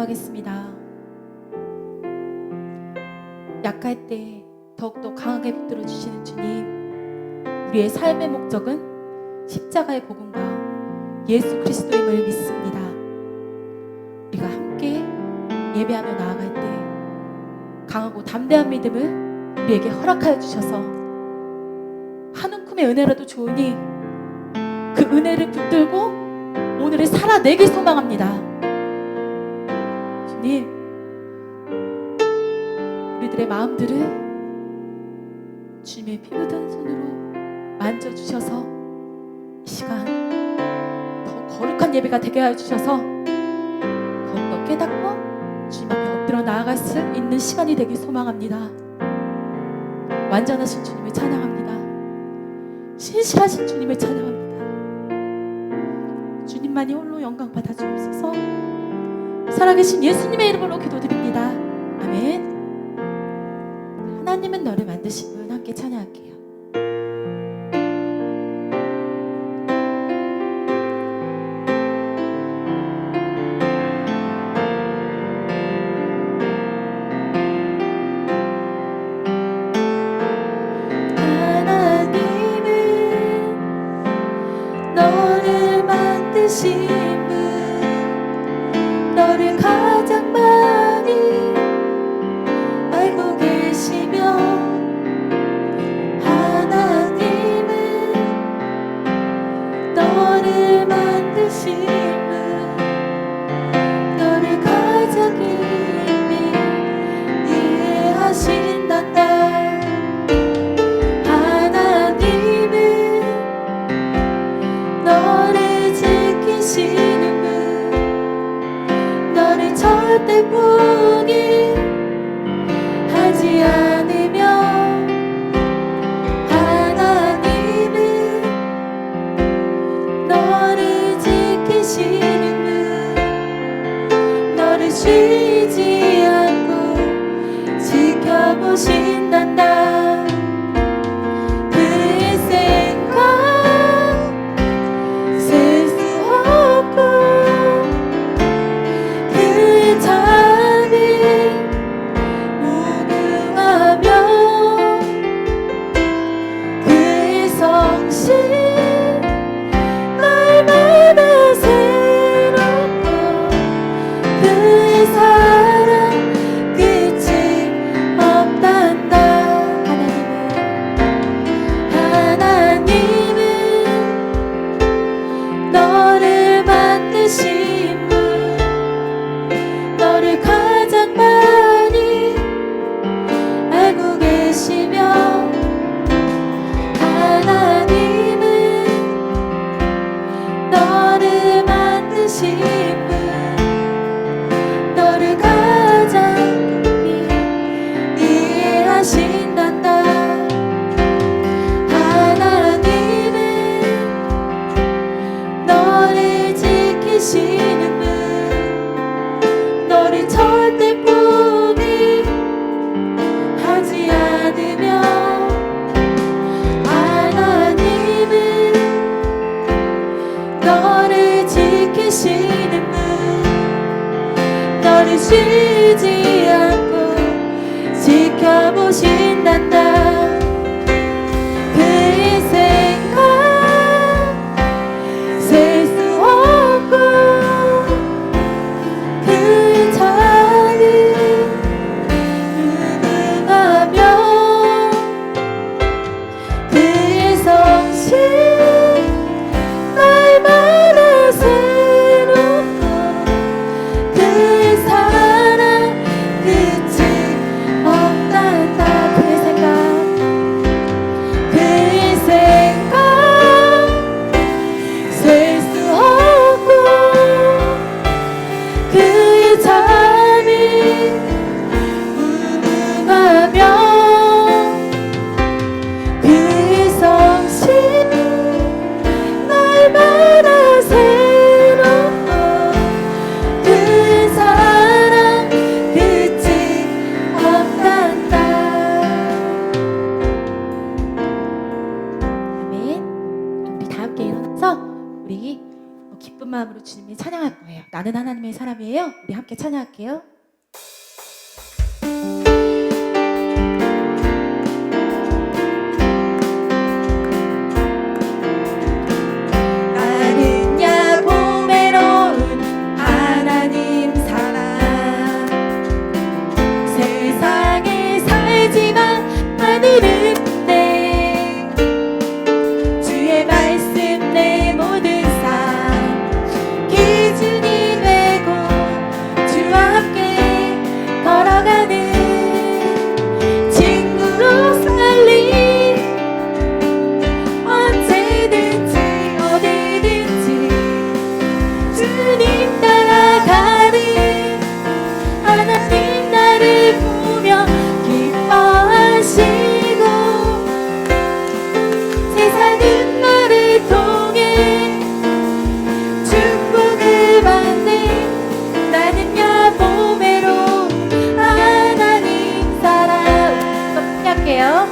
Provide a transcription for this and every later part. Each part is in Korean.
기도하겠습니다. 약할 때 더욱더 강하게 붙들어 주시는 주님, 우리의 삶의 목적은 십자가의 복음과 예수 그리스도임을 믿습니다. 우리가 함께 예배하며 나아갈 때 강하고 담대한 믿음을 우리에게 허락하여 주셔서 한 움큼의 은혜라도 좋으니 그 은혜를 붙들고 오늘을 살아내길 소망합니다. 주님, 우리들의 마음들을 주님의 피 묻은 손으로 만져주셔서 이 시간 더 거룩한 예배가 되게 하여 주셔서 더욱더 깨닫고 주님 앞에 엎드려 나아갈 수 있는 시간이 되길 소망합니다. 완전하신 주님을 찬양합니다. 신실하신 주님을 찬양합니다. 주님만이 홀로 영광 받아 주옵소서. 살아계신 예수님의 이름으로 기도드립니다. 아멘. 하나님은 너를 만드신 분, 함께 찬양할게요. 하나님은 너를 만드신 분, 너를 가장 많이 알고 계시며, 하나님은 너를 만드신 분, 너를 가장 깊이 이해하신단다. 하나님은 너를 지키시는 분, 너를 절대 포기하지 않으며, 하나님은 너를 지키시는 분, 너를 쉬지 않고 지켜보신단다. 그의 생각 셀 수 없고, 그의 자비 무궁하며, 그의 성실 날마다 새롭고, 그의 사랑 끝이 없단다. 하나님은 너를 만드신 분, 너를 가장 많이 알고 계시며, 하나님은 너를 만드신 분, 너를 가장 깊이 이해하신단다. 하나님은 너를 지키시는 분, 너를 절대 포기하지 않으며, 하나님은 너를 지키시는 분, 너를 쉬지 않고 지켜보신단다. 그의 생각 셀 수 없고, 그의 자비 무궁하며, 그의 성실 날마다 새롭고, 그의 사랑 끝이 마음으로 주님을 찬양할 거예요. 나는 하나님의 사람이에요. 우리 함께 찬양할게요. 나는야 보배로운 하나님 사랑 세상에 살지만 하늘은 내 주의 말씀 내 모든 삶 기준이 되고 주와 함께 걸어가는 친구로 살리 언제든지 어디든지 주님 따라가는 하나님 나를 보며 기뻐하시고 세상은 나를 통해 축복을 받네 나는야 보배로운 하나님 사랑 할게요.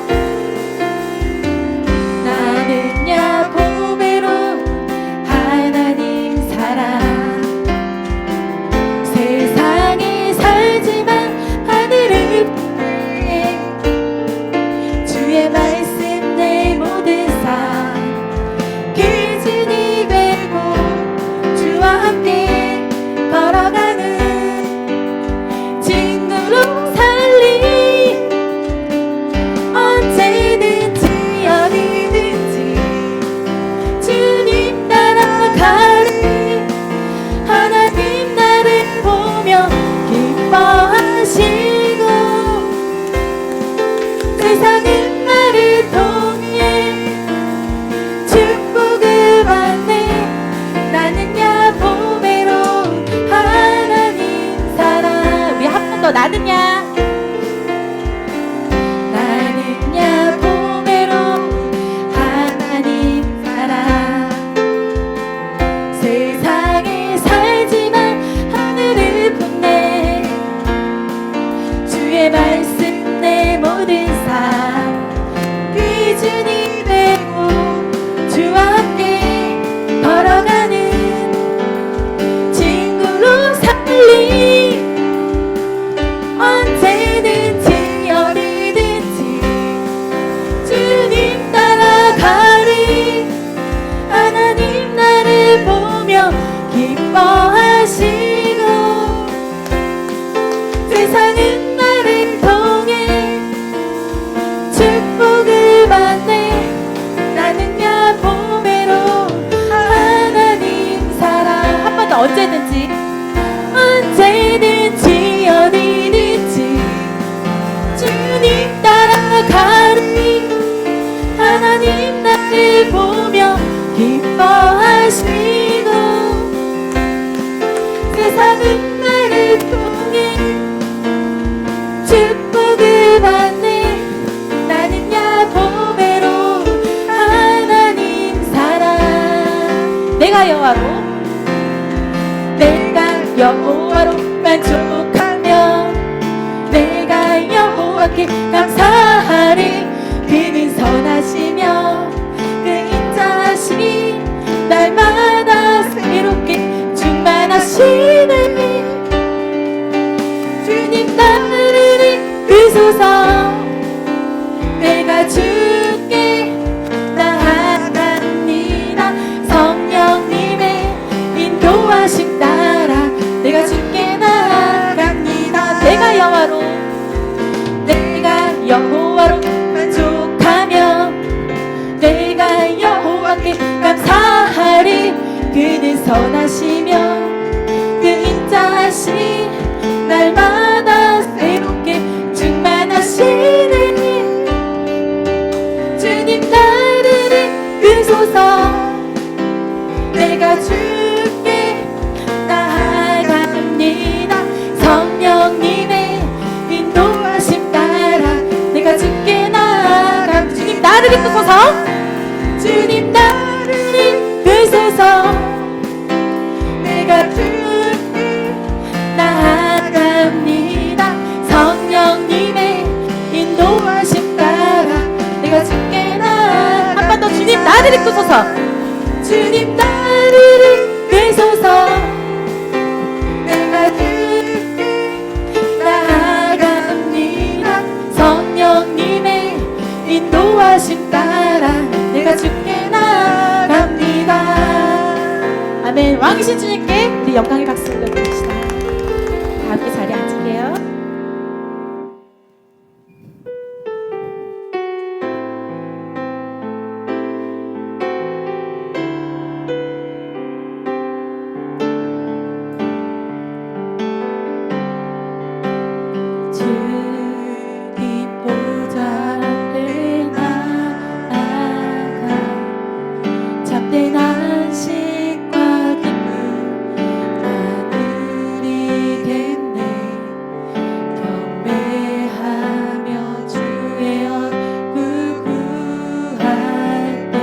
나는야 보배로운 하나님 사랑 세상에 살지만 하늘을 보내 주의 말씀 내 모든 삶 기준이 되고 주와 함께 걸어가는 친구로 살리 언제든지 어디든지 주님 따라가는 하나님 나를 보며 기뻐하시고 세상은 나를 통해 축복을 받네 나는야 보배로운 하나님 사랑 우리 한 번 더 나는야 보배로운 하나님 사랑 세상에 살지만 하늘을 보내 주의 말씀 내 모든 삶 기준이 되고 주와 함께 걸어가는 친구로 살리 언제든지 어디든지 주님 따라가리 하나님 나를 보며 기뻐하시고 세상은 나를 통해 축복을 받네 나는야 보배로운 하나님 사랑 한 번 더 언제든지 어디든지 주님 따라가리 하나님 나를 보며 기뻐하시고 세상은 나를 통해 축복을 받네 나는야 보배로운 하나님 사랑 내가 여호와로 만족하며 내가 여호와께 감사하리 그는 선하시며 그 인자하심이 날마다 새롭게 충만하시네 주님 나를 이끄소서 내가 주께 나아갑니다 성령님의 인도하심 따라 내가 주께 나아갑니다 내가 여호와로 만족하며 내가 여호와께 감사하리 그는 선하시며 그 인자하심이 날마다 새롭게 충만하시네 주님 나를 이끄소서 내가 주께 나아갑니다 성령님의 인도하심 따라 내가 주께 나아갑니다 주님 나를 이끄소서 주님 나를 이끄소서 내가 주께 나아갑니다 성령님의 인도하심 따라 내가 주께 나아갑니다 한 번 더 주님 나를 이끄소서 주님 나를 되소서. 내가 듣게 나아갑니다. 성령님의 인도하심 따라 내가 주께 나아갑니다. 아멘. 왕이신 주님께 우리 영광의 박수 올려드립시다. 다 함께 자리에 앉을게요. 주님 보좌 앞에 나아가 참된 안식과 기쁨 나누리겠네. 경배하며 주의 얼굴 구할 때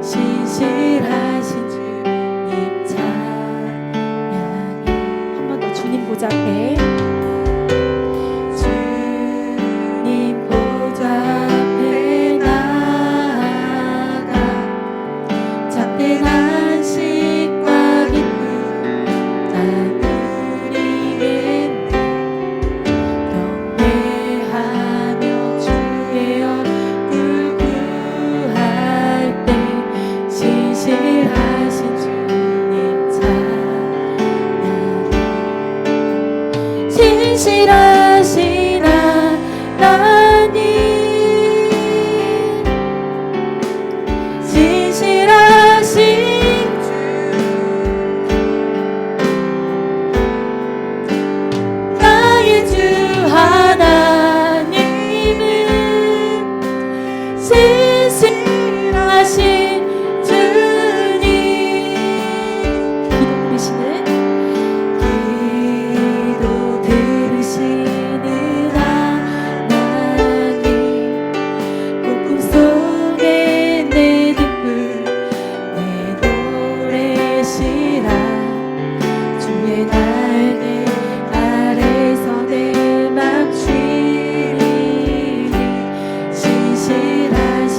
신실하신 주님 찬양해. 한 번 더 주님 보좌 앞에 신실하신 하나님, 신실하신 주, 나의 주 하나님은 신실하신 주님. 기도 들으시는 하나님, 꿈 속에 내 기쁨 내 노래시라. 주의 날개 아래서 내 맘 쉬리. 신실하신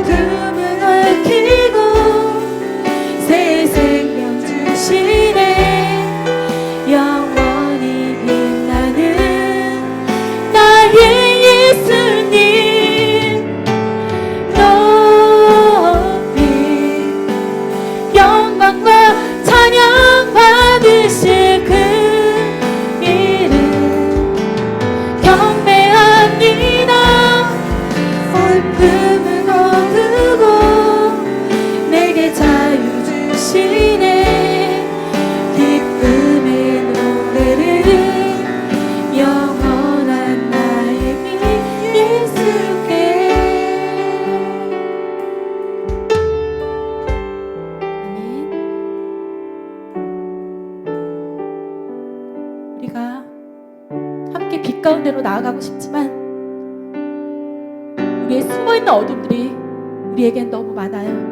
어둠을 얽히고 새 생명 주시네. 영원히 빛나는 나의 예수님 높이 영광과 찬양 받으실 그 이름 경배합니다. 올품을 거두고 내게 자유 주시네. 기쁨의 노래를 영원한 나의 빛 예수께. 아멘. 우리가 함께 빛 가운데로 나아가고 싶지만 우리의 숨어있는 어둠들이 우리에겐 너무 많아요.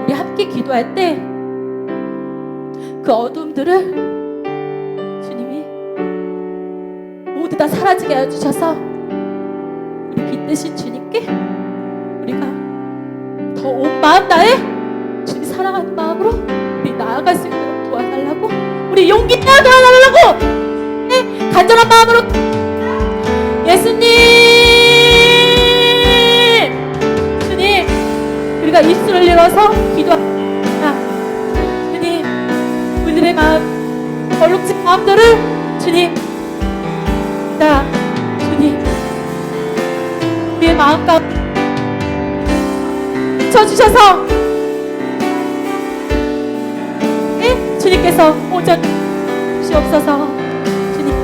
우리 함께 기도할 때 그 어둠들을 주님이 모두 다 사라지게 해주셔서 우리 빛 대신 주님께 우리가 더 온 마음 다해 주님 사랑하는 마음으로 우리 나아갈 수 있도록 도와달라고, 우리 용기 내어 도와달라고, 네, 간절한 마음으로 예수님, 주님, 우리가 입술을 열어서 기도합니다. 주님, 우리들의 마음, 얼룩진 마음들을 주님, 주님, 우리의 마음 가운데 비춰주셔서 네? 주님께서 오전 주시옵소서. 주님,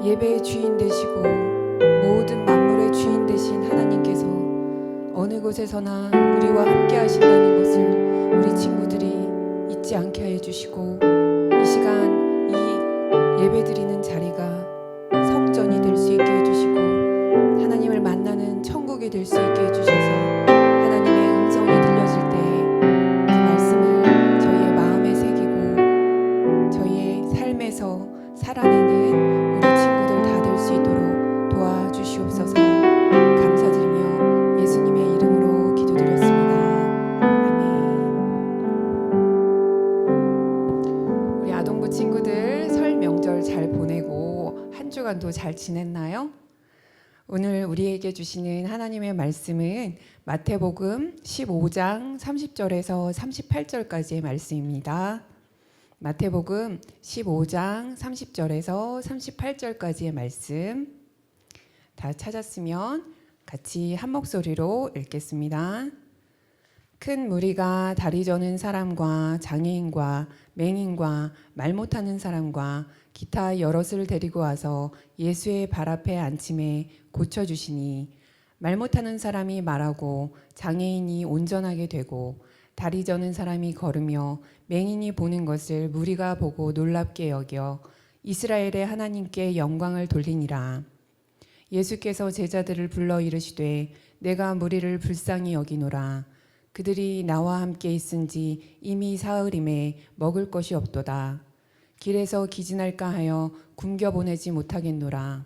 예배의 주인 되시고 모든 만물의 주인 되신 하나님께서 어느 곳에서나 우리와 함께 하신다는 것을 우리 친구들이 잊지 않게 해 주시고, 이 시간 이 예배드리는 자리가 성전이 될 수 있게 해 주시고 하나님을 만나는 천국이 될 수 있게 해 주셔서 하나님의 음성이 들려질 때 그 말씀을 저희의 마음에 새기고 저희의 삶에서 살아내는 우리 친구들 다 될 수 있도록 도와주시옵소서. 감사드리며 예수님의 이름으로 기도드렸습니다. 아멘. 우리 아동부 친구들 설 명절 잘 보내고 한 주간도 잘 지냈나요? 오늘 우리에게 주시는 하나님의 말씀은 마태복음 15장 30절에서 38절까지의 말씀입니다. 마태복음 15장 30절에서 38절까지의 말씀 다 찾았으면 같이 한 목소리로 읽겠습니다. 큰 무리가 다리 저는 사람과 장애인과 맹인과 말 못하는 사람과 기타 여럿을 데리고 와서 예수의 발 앞에 앉힘에 고쳐주시니, 말 못하는 사람이 말하고 장애인이 온전하게 되고 다리 저는 사람이 걸으며 맹인이 보는 것을 무리가 보고 놀랍게 여겨 이스라엘의 하나님께 영광을 돌리니라. 예수께서 제자들을 불러 이르시되 내가 무리를 불쌍히 여기노라. 그들이 나와 함께 있은지 이미 사흘임에 먹을 것이 없도다. 길에서 기진할까 하여 굶겨 보내지 못하겠노라.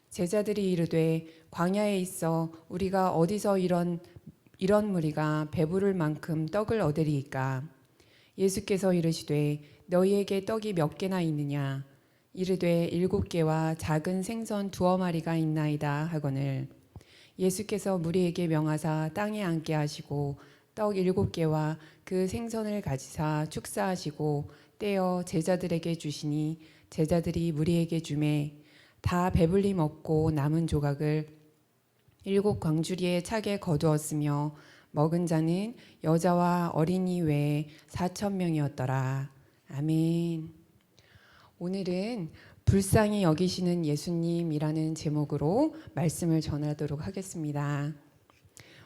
제자들이 이르되 광야에 있어 우리가 어디서 이런 무리가 배부를 만큼 떡을 얻으리이까. 예수께서 이르시되 너희에게 떡이 몇 개나 있느냐. 이르되 7개와 작은 생선 2어마리가 있나이다 하거늘. 예수께서 무리에게 명하사 땅에 앉게 하시고 떡 7개와 그 생선을 가지사 축사하시고 떼어 제자들에게 주시니 제자들이 무리에게 주매 다 배불리 먹고 남은 조각을 7 광주리에 차게 거두었으며 먹은 자는 여자와 어린이 외에 4,000명이었더라. 아멘. 오늘은 불쌍히 여기시는 예수님이라는 제목으로 말씀을 전하도록 하겠습니다.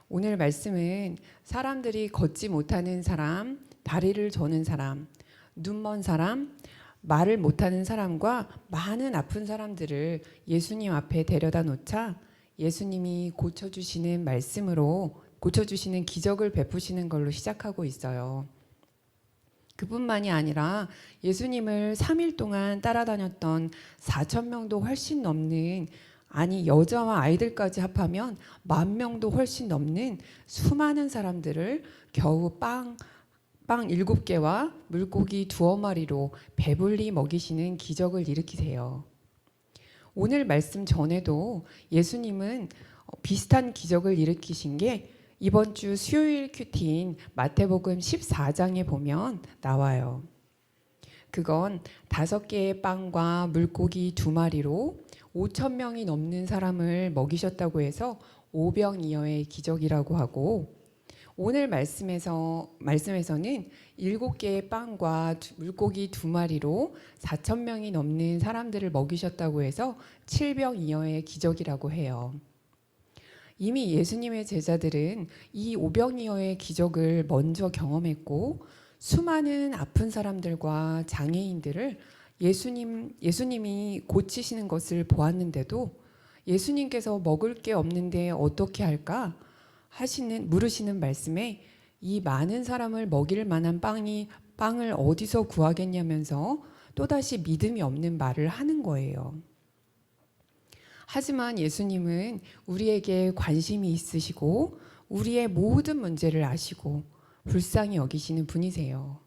오늘 말씀은 사람들이 걷지 못하는 사람, 다리를 저는 사람, 눈먼 사람, 말을 못하는 사람과 많은 아픈 사람들을 예수님 앞에 데려다 놓자 예수님이 고쳐주시는 말씀으로 고쳐주시는 기적을 베푸시는 걸로 시작하고 있어요. 그뿐만이 아니라 예수님을 3일 동안 따라다녔던 4,000명도 훨씬 넘는, 아니 여자와 아이들까지 합하면 10,000명도 훨씬 넘는 수많은 사람들을 겨우 빵 7개와 물고기 2어마리로 배불리 먹이시는 기적을 일으키세요. 오늘 말씀 전에도 예수님은 비슷한 기적을 일으키신 게 이번 주 수요일 큐티인 마태복음 14장에 보면 나와요. 그건 5개의 빵과 물고기 2마리로 5,000명이 넘는 사람을 먹이셨다고 해서 오병이어의 기적이라고 하고, 오늘 말씀에서는 7개의 빵과 물고기 2마리로 4,000명이 넘는 사람들을 먹이셨다고 해서 칠병이어의 기적이라고 해요. 이미 예수님의 제자들은 이 오병이어의 기적을 먼저 경험했고 수많은 아픈 사람들과 장애인들을 예수님이 고치시는 것을 보았는데도 예수님께서 먹을 게 없는데 어떻게 할까 물으시는 말씀에 이 많은 사람을 먹일 만한 빵을 어디서 구하겠냐면서 또다시 믿음이 없는 말을 하는 거예요. 하지만 예수님은 우리에게 관심이 있으시고 우리의 모든 문제를 아시고 불쌍히 여기시는 분이세요.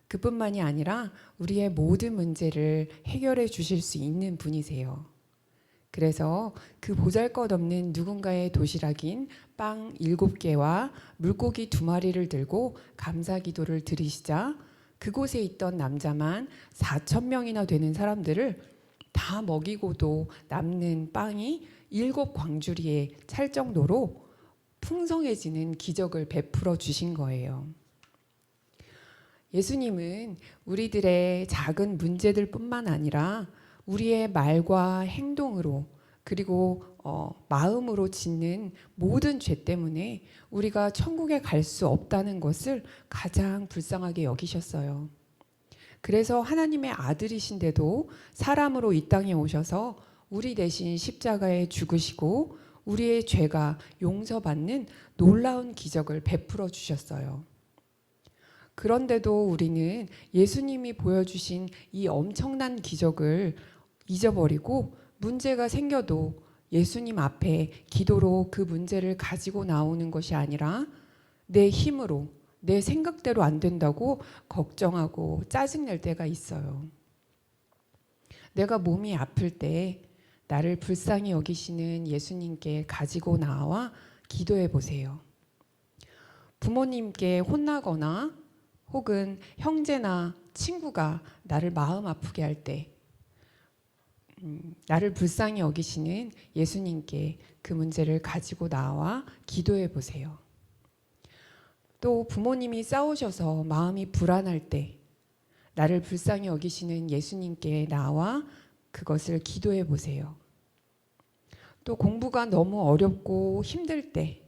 그뿐만이 아니라 우리의 모든 문제를 해결해 주실 수 있는 분이세요. 그래서 그 보잘것없는 누군가의 도시락인 빵 7개와 물고기 2마리를 들고 감사 기도를 드리시자 그곳에 있던 남자만 4,000명이나 되는 사람들을 다 먹이고도 남는 빵이 7 광주리에 찰 정도로 풍성해지는 기적을 베풀어 주신 거예요. 예수님은 우리들의 작은 문제들뿐만 아니라 우리의 말과 행동으로 그리고 마음으로 짓는 모든 죄 때문에 우리가 천국에 갈 수 없다는 것을 가장 불쌍하게 여기셨어요. 그래서 하나님의 아들이신데도 사람으로 이 땅에 오셔서 우리 대신 십자가에 죽으시고 우리의 죄가 용서받는 놀라운 기적을 베풀어 주셨어요. 그런데도 우리는 예수님이 보여주신 이 엄청난 기적을 잊어버리고 문제가 생겨도 예수님 앞에 기도로 그 문제를 가지고 나오는 것이 아니라 내 힘으로 내 생각대로 안 된다고 걱정하고 짜증낼 때가 있어요. 내가 몸이 아플 때 나를 불쌍히 여기시는 예수님께 가지고 나와 기도해 보세요. 부모님께 혼나거나 혹은 형제나 친구가 나를 마음 아프게 할 때 나를 불쌍히 여기시는 예수님께 그 문제를 가지고 나와 기도해 보세요. 또 부모님이 싸우셔서 마음이 불안할 때 나를 불쌍히 여기시는 예수님께 나와 그것을 기도해 보세요. 또 공부가 너무 어렵고 힘들 때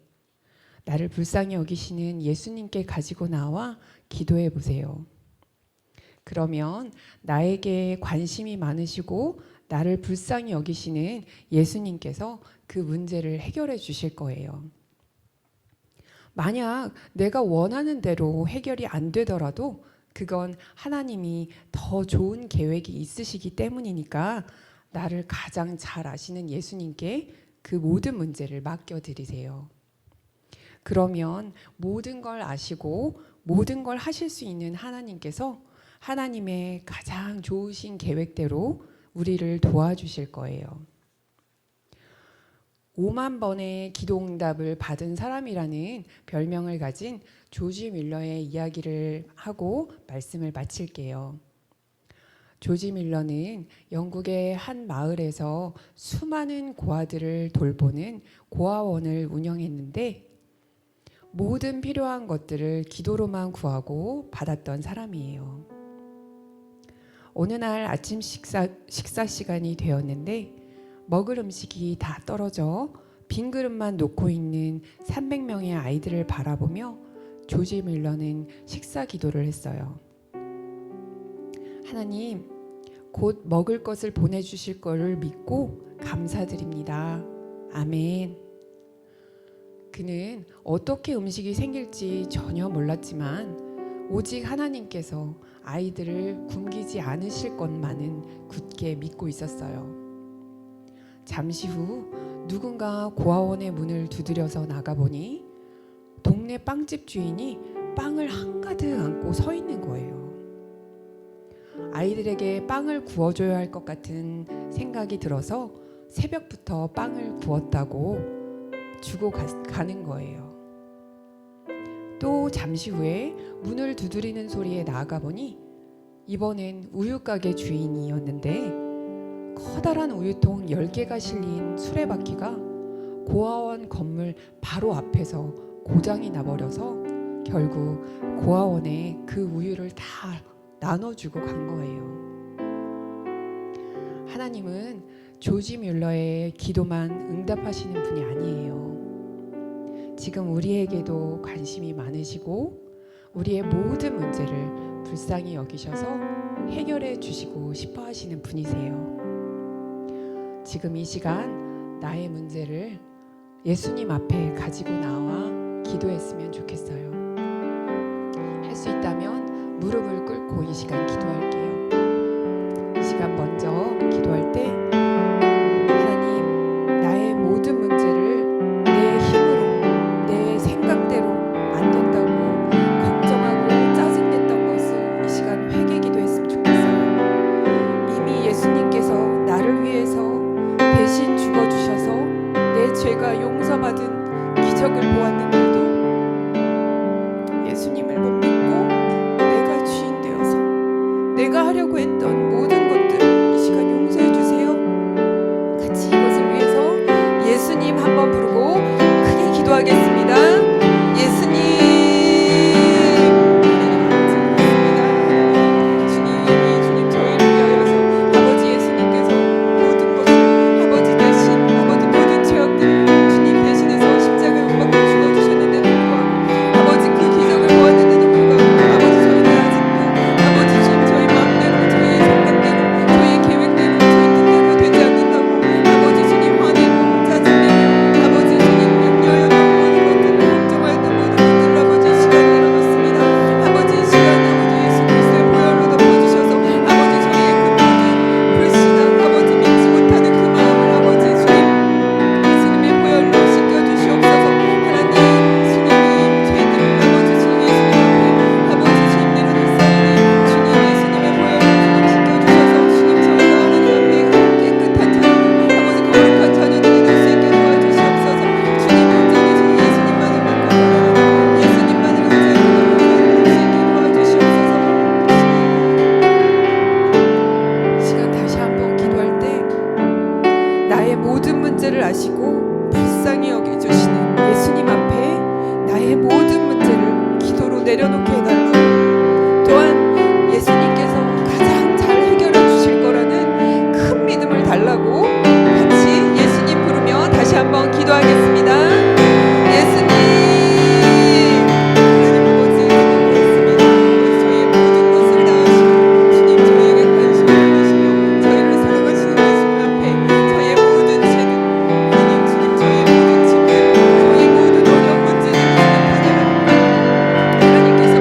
나를 불쌍히 여기시는 예수님께 가지고 나와 기도해 보세요. 그러면 나에게 관심이 많으시고 나를 불쌍히 여기시는 예수님께서 그 문제를 해결해 주실 거예요. 만약 내가 원하는 대로 해결이 안 되더라도 그건 하나님이 더 좋은 계획이 있으시기 때문이니까 나를 가장 잘 아시는 예수님께 그 모든 문제를 맡겨드리세요. 그러면 모든 걸 아시고 모든 걸 하실 수 있는 하나님께서 하나님의 가장 좋으신 계획대로 우리를 도와주실 거예요. 5만 번의 기도응답을 받은 사람이라는 별명을 가진 조지 밀러의 이야기를 하고 말씀을 마칠게요. 조지 밀러는 영국의 한 마을에서 수많은 고아들을 돌보는 고아원을 운영했는데 모든 필요한 것들을 기도로만 구하고 받았던 사람이에요. 어느 날 아침 식사 시간이 되었는데 먹을 음식이 다 떨어져 빈 그릇만 놓고 있는 300명의 아이들을 바라보며 조지 밀러는 식사 기도를 했어요. 하나님, 곧 먹을 것을 보내주실 것을 믿고 감사드립니다. 아멘. 그는 어떻게 음식이 생길지 전혀 몰랐지만 오직 하나님께서 아이들을 굶기지 않으실 것만은 굳게 믿고 있었어요. 잠시 후 누군가 고아원의 문을 두드려서 나가보니 동네 빵집 주인이 빵을 한가득 안고 서 있는 거예요. 아이들에게 빵을 구워줘야 할 것 같은 생각이 들어서 새벽부터 빵을 구웠다고 주고 가는 거예요. 또 잠시 후에 문을 두드리는 소리에 나가보니 이번엔 우유가게 주인이었는데 커다란 우유통 10개가 실린 수레바퀴가 고아원 건물 바로 앞에서 고장이 나버려서 결국 고아원에 그 우유를 다 나눠주고 간 거예요. 하나님은 조지 뮬러의 기도만 응답하시는 분이 아니에요. 지금 우리에게도 관심이 많으시고 우리의 모든 문제를 불쌍히 여기셔서 해결해 주시고 싶어 하시는 분이세요. 지금 이 시간 나의 문제를 예수님 앞에 가지고 나와 기도했으면 좋겠어요. 할 수 있다면 무릎을 꿇고 이 시간 기도할게요. 이 시간 먼저 기도할 때 하나님, 나의 모든 문제를 내 힘으로 내 생각대로 안 된다고 걱정하고 짜증냈던 것을 이 시간 회개 기도했으면 좋겠어요. 이미 예수님께서 나를 위해서 대신 죽어주셔서 내 죄가 용서받은 기적을 보았는데도 예수님을 못 믿고 내가 주인 되어서 내가 하려고 했던 모든 것들을 이 시간 용서해 주세요. 같이 이것을 위해서 예수님 한번 부르고 크게 기도하겠습니다. 예수님, 주님 저희를 위하여서 아버지 예수님께서 모든 것을 아버지 대신 아버지 모든 죄악들을 주님 대신해서 십자가에 못 박혀 죽어주셨는데도 불구하고 아버지 그 기적을 보았는데도 불구하고 아버지 저희는 아직도 아버지 주님 저희 마음대로 저희의 생각대로 저희의 계획대로 저희 뜻대로 되지 않는다고 아버지 주님 화내고 짜증내며 아버지 주님 염려하였던 모든 것들을 걱정하였던 모든 것들을 아버지 이 시간 내려놓습니다. 아버지 이 시간 아버지 예수 그리스도의 보혈로 덮어주셔서 아버지 저희의 그 모든 불신앙 아버지 믿지 못하는 그 마음을 아버지 주님 예수님의 보혈로 씻겨주시옵소서. 하나님 주님이 죄들을 아버지 주님 예수님 앞에 아버지 주님 내려놓사오니 주님 예수님의 보혈로 주님 씻겨주셔서 주님 저희가 하나님 앞에 깨끗한 자녀들 아버지 거룩한 자녀들이 될 수 있게 도와주시옵소서. 주님 온전히 주님 예수님만을 믿고 따라가고 예수님만을 의지하고 될 수 있게 도와주시옵소서. 시간 다시 한번 기도할 때 나의 모든 문제를 아시고 불쌍히 여겨주시는 예수님 앞에 나의 모든 문제를 기도로 내려놓게 해달라고, 또한 예수님께서 가장 잘 해결해 주실 거라는 큰 믿음을 달라고 같이 예수님 부르며 다시 한번 기도하겠습니다. 예수님, 하나님 아버지 그렇습니다. 저희의 모든 것을 다 아시고 주님 저희에게 관심을 가지시며 저희를 사랑하시는 예수님 앞에 저희의 모든 죄들 하나님 주님 저희의 모든 짐들 저희의 모든 어려운 문제들을 하나님께서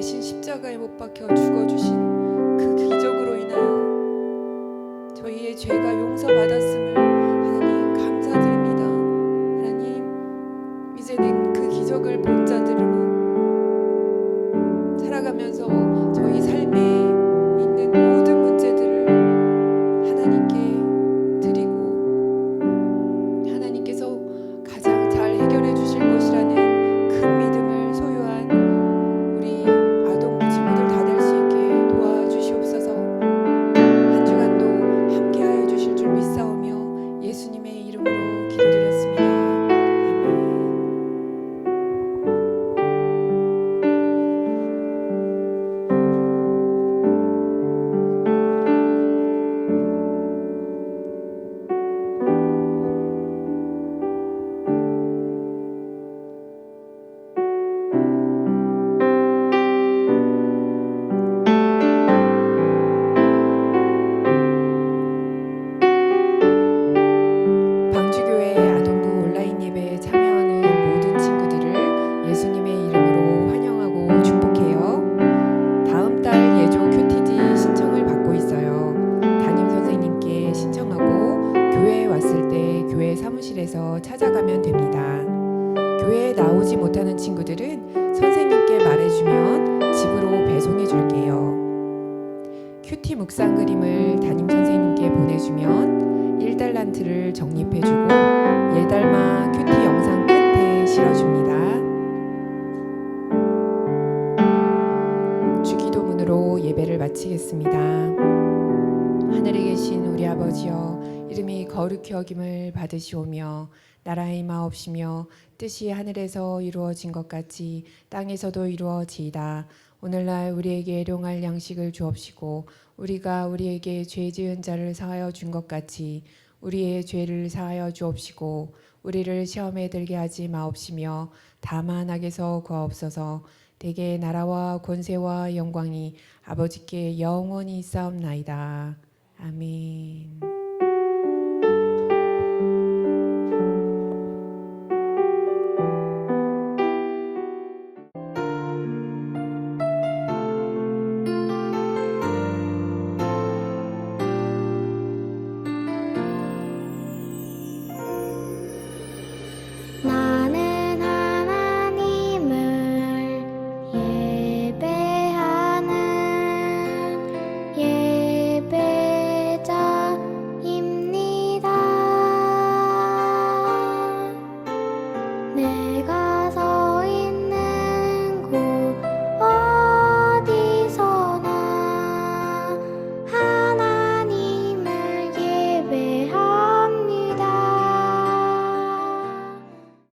대신 십자가에 못 박혀 죽어주신 그 기적으로 인하여 저희의 죄가 용서받았음을 하나님 감사드립니다. 하나님, 이제는 그 기적을 본 자들로 살아가면서 저희 삶에 있는 모든 문제들을 하나님께 드리고 하나님께서 가장 잘 해결해 주실 것이라는 큰 믿음을 소유한 우리 아동부 친구들 다 될 수 있게 도와주시옵소서. 한 주간도 함께하여 주실 줄 믿사오며 예수님의 이름으로 기도드렸습니다. 아멘. 방주교회 아동부 온라인 예배에 참여하는 모든 친구들을 예수님의 이름으로 환영하고 축복해요. 다음 달 예조 큐티지 신청을 받고 있어요. 담임 선생님께 신청하고 교회에 왔을 때 교회 사무실에서 찾아가면 됩니다. 교회에 나오지 못하는 친구들은 선생님께 말해주면 집으로 배송해 줄게요. 큐티 묵상 그림을 담임 선생님께 보내주면 1달란트를 적립해주고 예달마 큐티 영상 끝에 실어줍니다. 주기도문으로 예배를 마치겠습니다. 하늘에 계신 우리 아버지여, 이름이 거룩히 여김을 받으시오며 나라의 마옵시며 뜻이 하늘에서 이루어진 것 같이 땅에서도 이루어지이다. 오늘날 우리에게 일용할 양식을 주옵시고 우리가 우리에게 죄 지은 자를 사하여 준 것 같이 우리의 죄를 사하여 주옵시고 우리를 시험에 들게 하지 마옵시며 다만 악에서 구하옵소서. 대개 나라와 권세와 영광이 아버지께 영원히 있사옵나이다. 아멘.